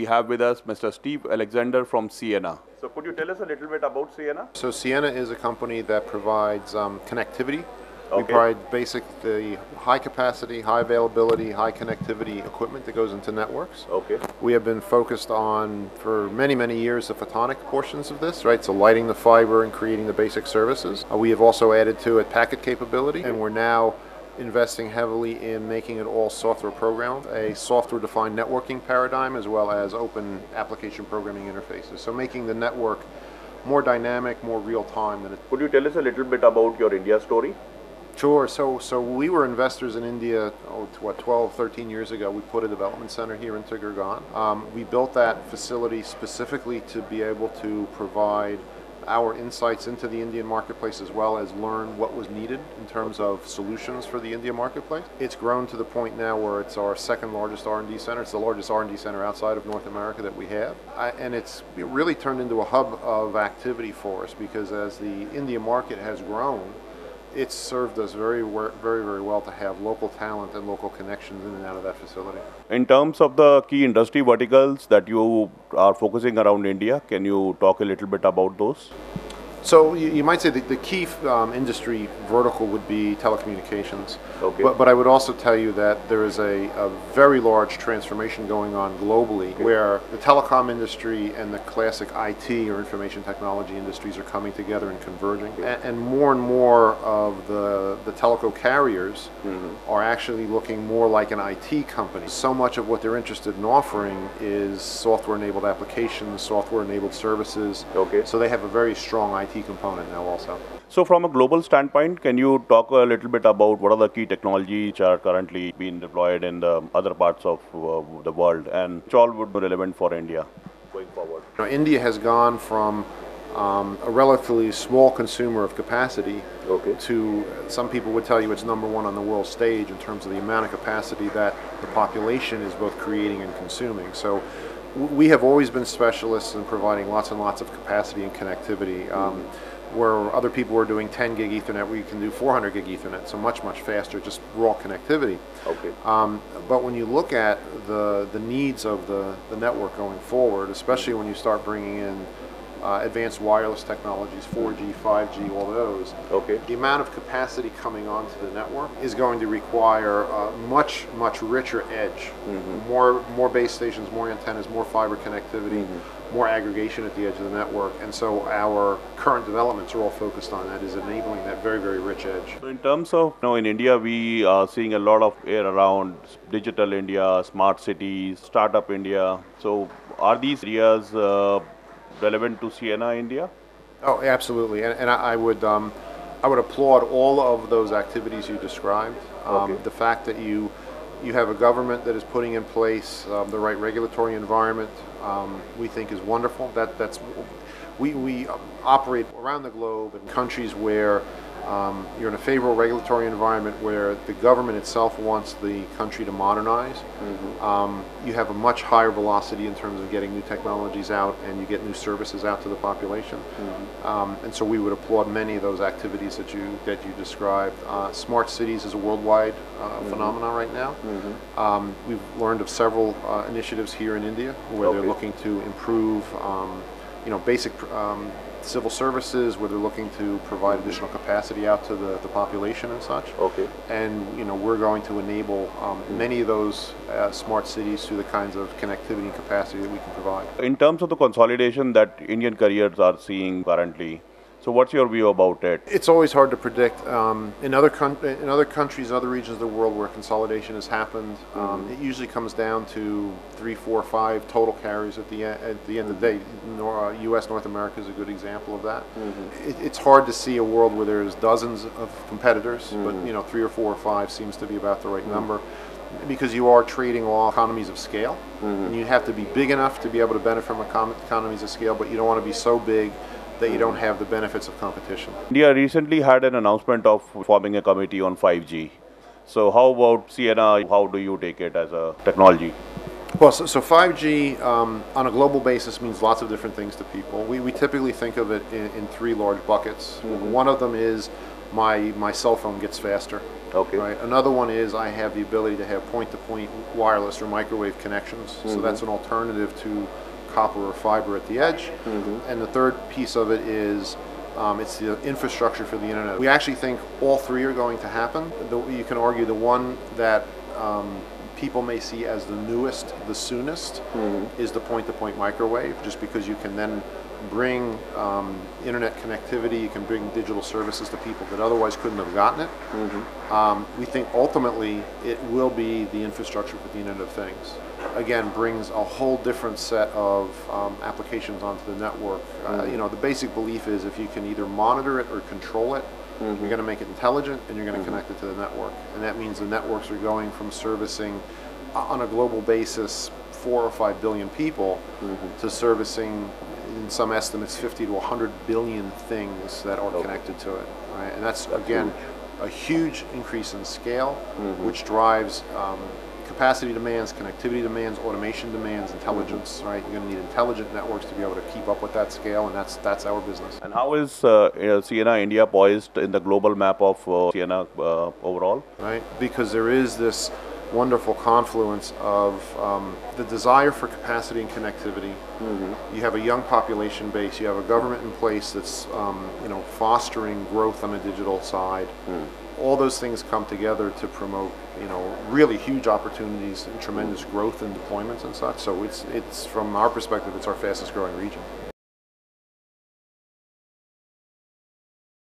have with us Mr. Steve Alexander from Ciena. So could you tell us a little bit about Ciena? So Ciena is a company that provides connectivity. We Okay. provide basically high capacity, high availability, high connectivity equipment that goes into networks. Okay. We have been focused on, for many, many years, the photonic portions of this, right? So lighting the fiber and creating the basic services. We have also added to it packet capability, and we're now investing heavily in making it all software programmed, a software-defined networking paradigm, as well as open application programming interfaces. So making the network more dynamic, more real-time than it. Could you tell us a little bit about your India story? Sure. So we were investors in India, 12, 13 years ago. We put a development center here in Gurgaon. We built that facility specifically to be able to provide our insights into the Indian marketplace, as well as learn what was needed in terms of solutions for the India marketplace. It's grown to the point now where it's our second largest R&D center. It's the largest R&D center outside of North America that we have. And it's really turned into a hub of activity for us, because as the India market has grown, it's served us very, very well to have local talent and local connections in and out of that facility. In terms of the key industry verticals that you are focusing around India, can you talk a little bit about those? So you might say that the key industry vertical would be telecommunications. Okay. But I would also tell you that there is a very large transformation going on globally, Okay, where the telecom industry and the classic IT or information technology industries are coming together and converging. Okay. And more of the telco carriers are actually looking more like an IT company. So much of what they're interested in offering is software-enabled applications, software-enabled services. Okay. So they have a very strong IT component now also. So from a global standpoint, can you talk a little bit about what are the key technologies which are currently being deployed in the other parts of the world, and which all would be relevant for India going forward? India has gone from a relatively small consumer of capacity Okay. to, some people would tell you, it's number one on the world stage in terms of the amount of capacity that the population is both creating and consuming. So we have always been specialists in providing lots and lots of capacity and connectivity. Where other people were doing 10 gig Ethernet, we can do 400 gig Ethernet, so much faster, just raw connectivity. Okay. But when you look at the needs of the network going forward, especially when you start bringing in advanced wireless technologies, 4G, 5G, all those, Okay. the amount of capacity coming onto the network is going to require a much richer edge. More base stations, more antennas, more fiber connectivity, more aggregation at the edge of the network. And so our current developments are all focused on that, is enabling that very rich edge. So in terms of, in India, we are seeing a lot of air around digital India, smart cities, startup India. So are these areas relevant to Ciena India? Oh, absolutely, and I would applaud all of those activities you described. Okay. The fact that you have a government that is putting in place the right regulatory environment, we think is wonderful. We operate around the globe in countries where you're in a favorable regulatory environment, where the government itself wants the country to modernize. You have a much higher velocity in terms of getting new technologies out, and you get new services out to the population. And so we would applaud many of those activities that you described. Smart cities is a worldwide phenomenon right now. We've learned of several initiatives here in India where they're looking to improve basic civil services, where they're looking to provide additional capacity out to the population and such. Okay. And we're going to enable many of those smart cities through the kinds of connectivity and capacity that we can provide. In terms of the consolidation that Indian carriers are seeing currently, so what's your view about it? It's always hard to predict. In other countries, other regions of the world where consolidation has happened, it usually comes down to 3, 4, 5 total carriers at the end of the day. U.S. North America is a good example of that. It's hard to see a world where there's dozens of competitors, but 3 or 4 or 5 seems to be about the right number, because you are trading all economies of scale, and you have to be big enough to be able to benefit from economies of scale, but you don't want to be so big that you don't have the benefits of competition. India recently had an announcement of forming a committee on 5G. So how about Ciena? How do you take it as a technology? Well, so 5G on a global basis means lots of different things to people. We typically think of it in 3 large buckets. One of them is my cell phone gets faster. Okay. Right. Another one is I have the ability to have point-to-point wireless or microwave connections. So that's an alternative to copper or fiber at the edge. And the third piece of it is it's the infrastructure for the internet. We actually think all three are going to happen. You can argue the one that people may see as the newest, the soonest, is the point-to-point microwave, just because you can then bring internet connectivity, you can bring digital services to people that otherwise couldn't have gotten it. We think ultimately it will be the infrastructure for the Internet of Things. Again, brings a whole different set of applications onto the network. The basic belief is if you can either monitor it or control it, you're going to make it intelligent and you're going to connect it to the network. And that means the networks are going from servicing on a global basis 4 or 5 billion people to servicing, in some estimates, 50 to 100 billion things that are connected to it. Right? And that's again a huge increase in scale, which drives capacity demands, connectivity demands, automation demands, intelligence. Right? You're going to need intelligent networks to be able to keep up with that scale, and that's our business. And how is Ciena India poised in the global map of Ciena overall? Right? Because there is this wonderful confluence of the desire for capacity and connectivity. You have a young population base. You have a government in place that's fostering growth on the digital side. All those things come together to promote really huge opportunities and tremendous growth in deployments and such. So it's from our perspective, it's our fastest growing region.